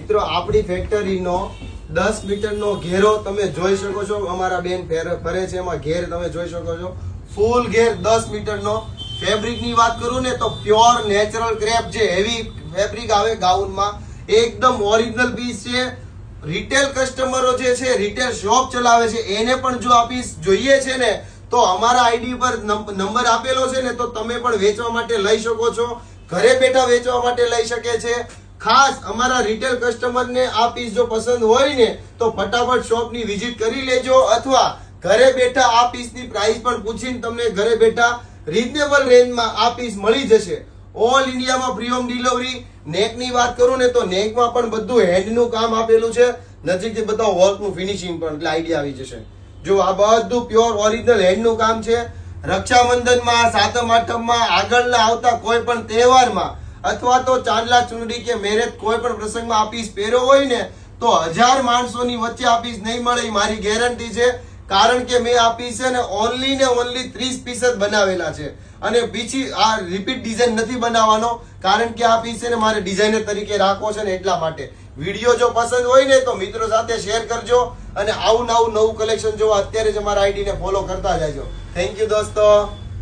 મિત્રો આપણી ફેક્ટરીનો 10 મીટરનો ઘેરો તમે જોઈ શકો છો. અમારા બેન ફરે છે એમાં ઘેર તમે જોઈ શકો છો. ફૂલ ઘેર 10 મીટરનો. ફેબ્રિકની વાત કરું ને તો પ્યોર નેચરલ ક્રેપ જે હેવી ફેબ્રિક આવે ગાઉનમાં, એકદમ ઓરિજિનલ પીસ છે. રિટેલ કસ્ટમરો જે છે, રિટેલ શોપ ચલાવે છે, એને પણ જો આ પીસ જોઈએ છે ને તો અમારા આઈડી પર નંબર આપેલો છે ને, તો તમે પણ વેચવા માટે લઈ શકો છો. ઘરે બેઠા વેચવા માટે લઈ શકે છે. ખાસ અમારા રિટેલ કસ્ટમરને આ પીસ જો પસંદ હોય ને તો ફટાફટ શોપની વિઝિટ કરી લેજો, અથવા ઘરે બેઠા આ પીસની પ્રાઇસ પણ પૂછીને તમને ઘરે બેઠા રીઝનેબલ રેન્જમાં આ પીસ મળી જશે. ઓલ ઇન્ડિયામાં ફ્રી હોમ ડિલિવરી. નેકની વાત કરું ને તો નેકમાં પણ બધું હેન્ડનું કામ આપેલું છે. નજીકથી બધા વર્કનું ફિનિશિંગ પણ, એટલે આઈડિયા આવી જશે. જો આ બધું પ્યોર ઓરિજિનલ હેન્ડનું કામ છે. રક્ષાબંધનમાં, સાતમ આઠમમાં, આગળના આવતા કોઈ પણ તહેવારમાં, અથવા તો ચાંદલા ચુંદડી કે મેરેજ કોઈ પણ પ્રસંગમાં આ પીસ પહેર્યો હોય ને તો 1000 માણસોની વચ્ચે આ પીસ નહીં મળે, મારી ગેરંટી છે. કારણ કે મેં આ પીસ છે ને ઓનલી 30 પીસ જ બનાવેલા છે, અને બીજી આ રિપીટ ડિઝાઇન નથી બનાવવાનો, કારણ કે આ પીસ છે ને મારે ડિઝાઇનર તરીકે રાખવો છે ને એટલા માટે. વિડીયો જો પસંદ હોય ને તો મિત્રો સાથે શેર કરજો, અને આવું નવું કલેક્શન જોવા અત્યારે જ અમારા આઈડી ને ફોલો કરતા જાજો. થેન્ક યુ દોસ્તો.